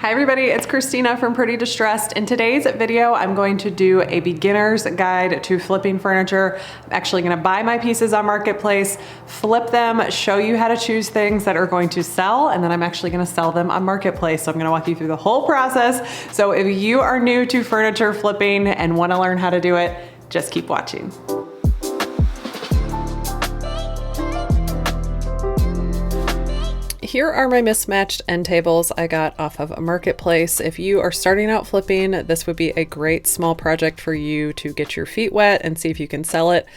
Hi everybody, it's Christina from Pretty Distressed. In today's video, I'm going to do a beginner's guide to flipping furniture. I'm actually gonna buy my pieces on Marketplace, flip them, show you how to choose things that are going to sell, and then I'm actually gonna sell them on Marketplace. So I'm gonna walk you through the whole process. So if you are new to furniture flipping and wanna learn how to do it, just keep watching. Here are my mismatched end tables I got off of Marketplace. If you are starting out flipping, this would be a great small project for you to get your feet wet and see if you can sell it.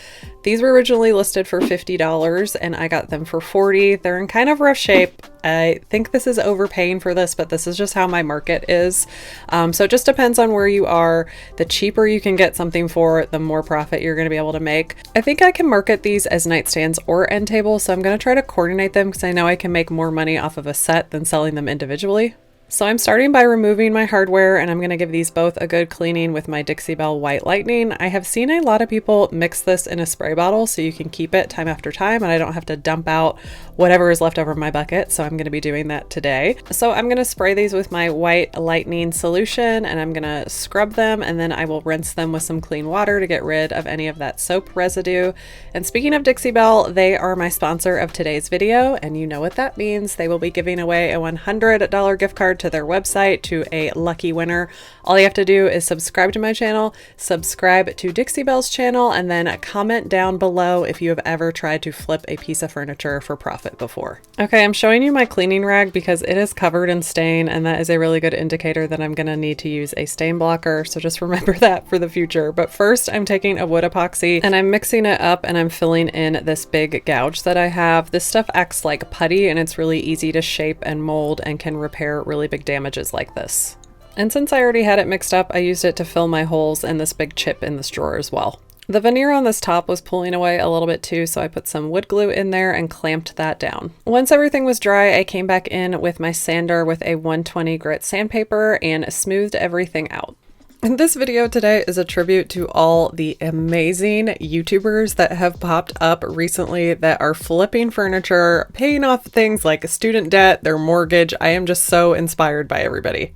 These were originally listed for $50 and I got them for $40. They're in kind of rough shape. I think this is overpaying for this, but this is just how my market is. So it just depends on where you are. The cheaper you can get something for, the more profit you're going to be able to make. I think I can market these as nightstands or end tables, so I'm going to try to coordinate them because I know I can make more money off of a set than selling them individually. So I'm starting by removing my hardware and I'm going to give these both a good cleaning with my Dixie Belle White Lightning. I have seen a lot of people mix this in a spray bottle so you can keep it time after time and I don't have to dump out whatever is left over my bucket. So I'm going to be doing that today. So I'm going to spray these with my White Lightning solution and I'm going to scrub them and then I will rinse them with some clean water to get rid of any of that soap residue. And speaking of Dixie Belle, they are my sponsor of today's video and you know what that means. They will be giving away a $100 gift card to their website to a lucky winner. All you have to do is subscribe to my channel, subscribe to Dixie Belle's channel, and then comment down below if you have ever tried to flip a piece of furniture for profit before. Okay, I'm showing you my cleaning rag because it is covered in stain and that is a really good indicator that I'm gonna need to use a stain blocker. So just remember that for the future. But first I'm taking a wood epoxy and I'm mixing it up and I'm filling in this big gouge that I have. This stuff acts like putty and it's really easy to shape and mold and can repair really big damages like this. And since I already had it mixed up, I used it to fill my holes and this big chip in this drawer as well. The veneer on this top was pulling away a little bit too, so I put some wood glue in there and clamped that down. Once everything was dry, I came back in with my sander with a 120 grit sandpaper and smoothed everything out. And this video today is a tribute to all the amazing YouTubers that have popped up recently that are flipping furniture, paying off things like student debt, their mortgage. I am just so inspired by everybody.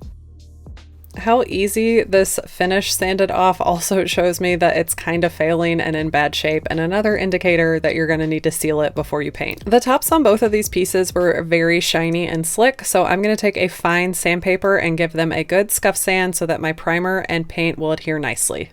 How easy this finish sanded off also shows me that it's kind of failing and in bad shape, and another indicator that you're going to need to seal it before you paint. The tops on both of these pieces were very shiny and slick, so I'm going to take a fine sandpaper and give them a good scuff sand so that my primer and paint will adhere nicely.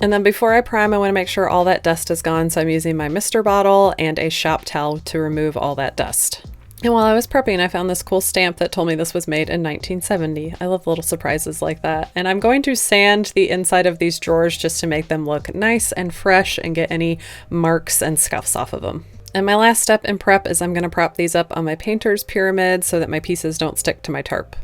And then before I prime, I want to make sure all that dust is gone, so I'm using my mister bottle and a shop towel to remove all that dust. And while I was prepping, I found this cool stamp that told me this was made in 1970. I love little surprises like that. And I'm going to sand the inside of these drawers just to make them look nice and fresh and get any marks and scuffs off of them. And my last step in prep is I'm going to prop these up on my painter's pyramid so that my pieces don't stick to my tarp.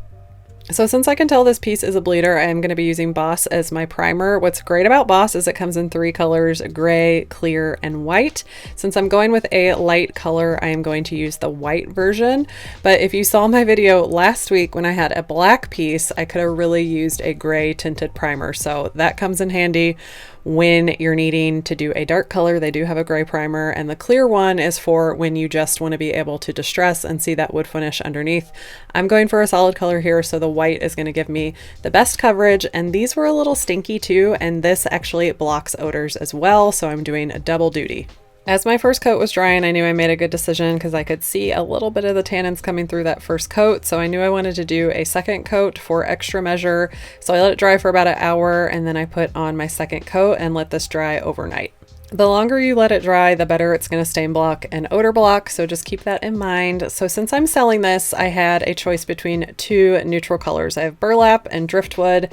So since I can tell this piece is a bleeder, I am going to be using Boss as my primer. What's great about Boss is it comes in 3 colors, gray, clear, and white. Since I'm going with a light color, I am going to use the white version. But if you saw my video last week when I had a black piece, I could have really used a gray tinted primer. So that comes in handy when you're needing to do a dark color. They do have a gray primer, and the clear one is for when you just want to be able to distress and see that wood finish underneath. I'm going for a solid color here, so the white is going to give me the best coverage, and these were a little stinky too, and this actually blocks odors as well, so I'm doing a double duty. As my first coat was drying, I knew I made a good decision because I could see a little bit of the tannins coming through that first coat. So I knew I wanted to do a second coat for extra measure. So I let it dry for about an hour and then I put on my second coat and let this dry overnight. The longer you let it dry, the better it's going to stain block and odor block. So just keep that in mind. So since I'm selling this, I had a choice between 2 neutral colors. I have burlap and driftwood.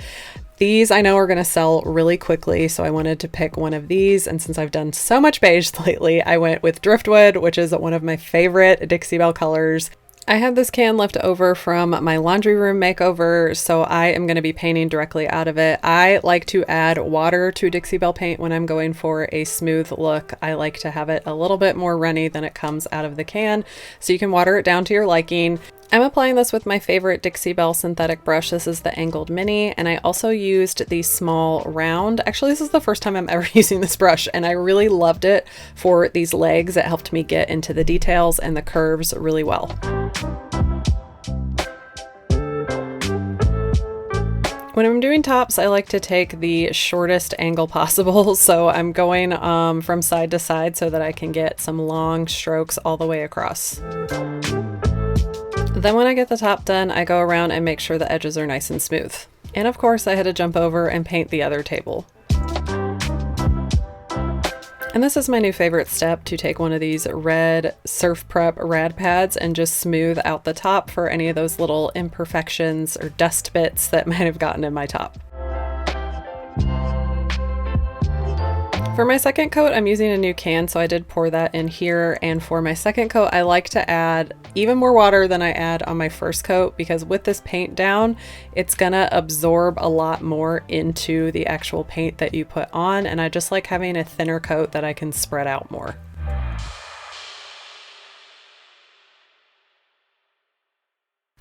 These I know are going to sell really quickly, so I wanted to pick one of these, and since I've done so much beige lately, I went with driftwood, which is one of my favorite Dixie Belle colors. I had this can left over from my laundry room makeover, so I am going to be painting directly out of it. I like to add water to Dixie Belle Paint when I'm going for a smooth look. I like to have it a little bit more runny than it comes out of the can, so you can water it down to your liking. I'm applying this with my favorite Dixie Belle synthetic brush. This is the angled mini, and I also used the small round. Actually, this is the first time I'm ever using this brush, and I really loved it for these legs. It helped me get into the details and the curves really well. When I'm doing tops, I like to take the shortest angle possible, so I'm going from side to side so that I can get some long strokes all the way across. Then when I get the top done, I go around and make sure the edges are nice and smooth. And of course, I had to jump over and paint the other table. And this is my new favorite step, to take one of these red Surf Prep rad pads and just smooth out the top for any of those little imperfections or dust bits that might have gotten in my top. For my second coat, I'm using a new can, so I did pour that in here. And for my second coat, I like to add even more water than I add on my first coat, because with this paint down, it's gonna absorb a lot more into the actual paint that you put on. And I just like having a thinner coat that I can spread out more.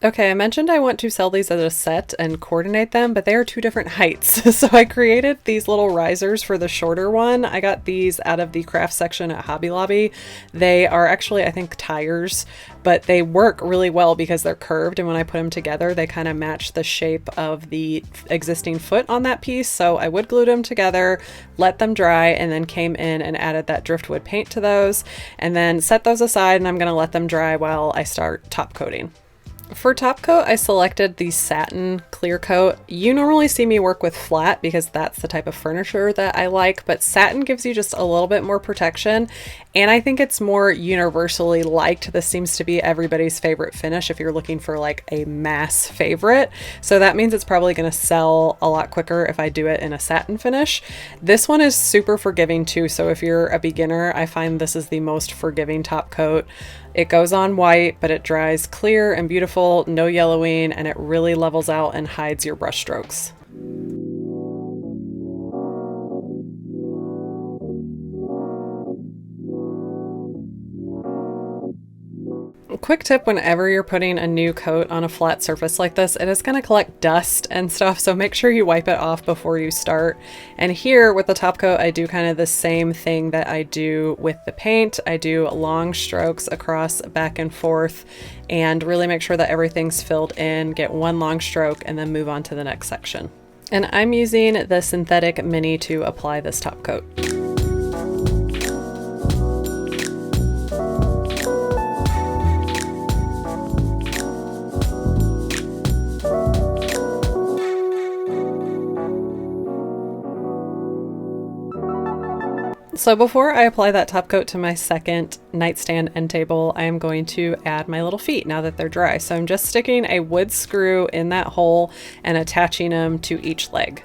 Okay, I mentioned I want to sell these as a set and coordinate them, but they are two different heights. So I created these little risers for the shorter one. I got these out of the craft section at Hobby Lobby. They are actually, I think, tires, but they work really well because they're curved, and when I put them together, they kind of match the shape of the existing foot on that piece. So I wood glued them together, let them dry, and then came in and added that driftwood paint to those, and then set those aside, and I'm gonna let them dry while I start top coating. For top coat, I selected the satin clear coat. You normally see me work with flat because that's the type of furniture that I like, but satin gives you just a little bit more protection, and I think it's more universally liked. This seems to be everybody's favorite finish if you're looking for like a mass favorite. So that means it's probably going to sell a lot quicker if I do it in a satin finish. This one is super forgiving too, so if you're a beginner, I find this is the most forgiving top coat. It goes on white, but it dries clear and beautiful, no yellowing, and it really levels out and hides your brush strokes. Quick tip: whenever you're putting a new coat on a flat surface like this, it is going to collect dust and stuff, so make sure you wipe it off before you start. And here with the top coat, I do kind of the same thing that I do with the paint. I do long strokes across, back and forth, and really make sure that everything's filled in, get one long stroke, and then move on to the next section. And I'm using the synthetic mini to apply this top coat. So before I apply that top coat to my second nightstand end table, I am going to add my little feet now that they're dry. So I'm just sticking a wood screw in that hole and attaching them to each leg.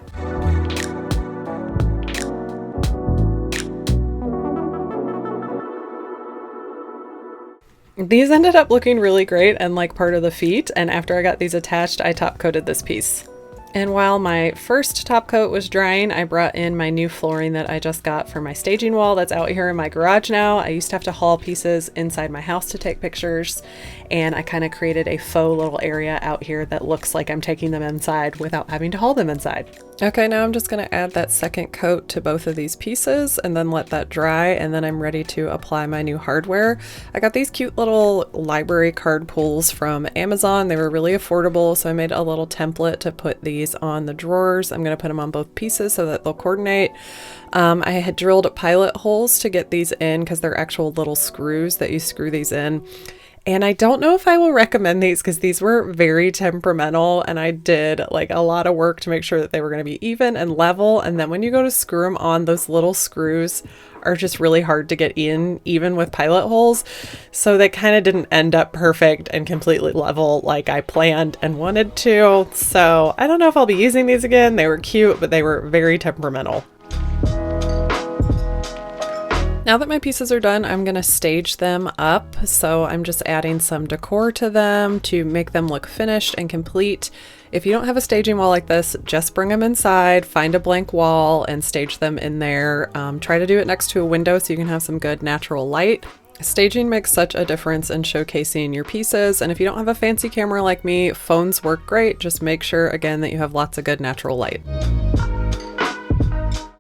These ended up looking really great and like part of the feet, and after I got these attached, I top coated this piece. And while my first top coat was drying, I brought in my new flooring that I just got for my staging wall that's out here in my garage now. I used to have to haul pieces inside my house to take pictures, and I kind of created a faux little area out here that looks like I'm taking them inside without having to haul them inside. Okay, now I'm just going to add that second coat to both of these pieces and then let that dry, and then I'm ready to apply my new hardware. I got these cute little library card pulls from Amazon. They were really affordable, so I made a little template to put these on the drawers. I'm going to put them on both pieces so that they'll coordinate. I had drilled pilot holes to get these in because they're actual little screws that you screw these in. And I don't know if I will recommend these because these were very temperamental, and I did like a lot of work to make sure that they were going to be even and level. And then when you go to screw them on, those little screws are just really hard to get in, even with pilot holes. So they kind of didn't end up perfect and completely level like I planned and wanted to. So I don't know if I'll be using these again. They were cute, but they were very temperamental. Now that my pieces are done, I'm gonna stage them up. So I'm just adding some decor to them to make them look finished and complete. If you don't have a staging wall like this, just bring them inside, find a blank wall and stage them in there. Try to do it next to a window so you can have some good natural light. Staging makes such a difference in showcasing your pieces, and if you don't have a fancy camera like me, phones work great. Just make sure, again, that you have lots of good natural light.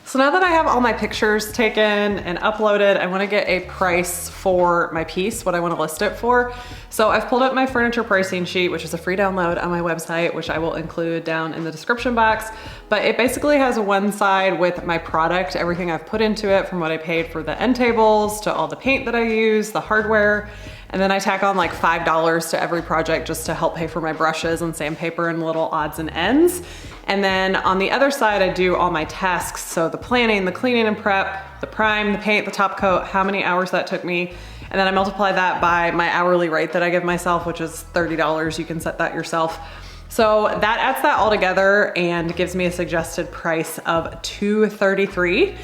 So now that I have all my pictures taken and uploaded, I want to get a price for my piece, what I want to list it for. So I've pulled up my furniture pricing sheet, which is a free download on my website, which I will include down in the description box. But it basically has one side with my product, everything I've put into it, from what I paid for the end tables to all the paint that I use, the hardware. And then I tack on like $5 to every project just to help pay for my brushes and sandpaper and little odds and ends. And then on the other side, I do all my tasks. So the planning, the cleaning and prep, the prime, the paint, the top coat, how many hours that took me. And then I multiply that by my hourly rate that I give myself, which is $30. You can set that yourself. So that adds that all together and gives me a suggested price of $233.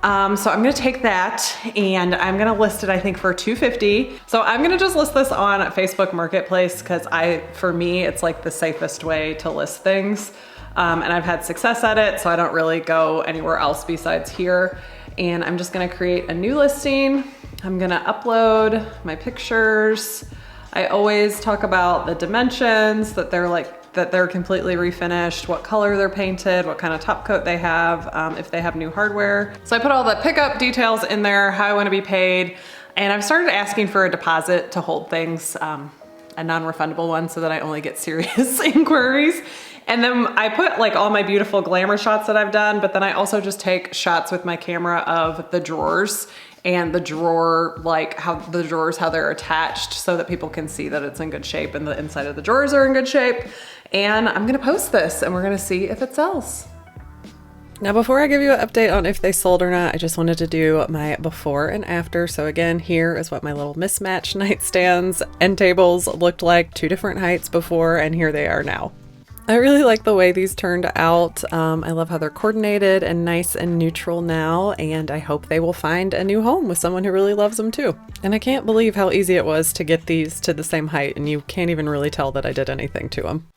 So I'm gonna take that and I'm gonna list it, I think, for $250. So I'm gonna just list this on Facebook Marketplace because for me, it's like the safest way to list things. And I've had success at it, so I don't really go anywhere else besides here. And I'm just gonna create a new listing. I'm gonna upload my pictures. I always talk about the dimensions, that they're completely refinished, what color they're painted, what kind of top coat they have, if they have new hardware. So I put all the pickup details in there, how I want to be paid, and I've started asking for a deposit to hold things, a non-refundable one, so that I only get serious inquiries. And then I put like all my beautiful glamour shots that I've done, but then I also just take shots with my camera of the drawers and the drawer, like how they're attached so that people can see that it's in good shape and the inside of the drawers are in good shape. And I'm gonna post this and we're gonna see if it sells. Now, before I give you an update on if they sold or not, I just wanted to do my before and after. So again, here is what my little mismatched nightstands and tables looked like, 2 different heights before, and here they are now. I really like the way these turned out. I love how they're coordinated and nice and neutral now, and I hope they will find a new home with someone who really loves them too. And I can't believe how easy it was to get these to the same height, and you can't even really tell that I did anything to them.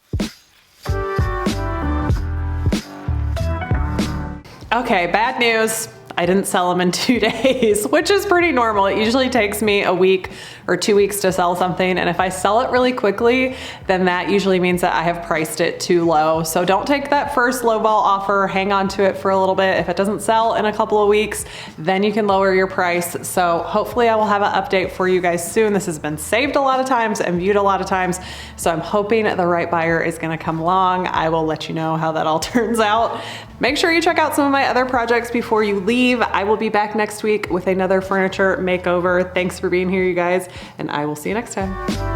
Okay, bad news. I didn't sell them in 2 days, which is pretty normal. It usually takes me a week or 2 weeks to sell something. And if I sell it really quickly, then that usually means that I have priced it too low. So don't take that first lowball offer, hang on to it for a little bit. If it doesn't sell in a couple of weeks, then you can lower your price. So hopefully I will have an update for you guys soon. This has been saved a lot of times and viewed a lot of times. So I'm hoping the right buyer is gonna come along. I will let you know how that all turns out. Make sure you check out some of my other projects before you leave. I will be back next week with another furniture makeover. Thanks for being here, you guys, and I will see you next time.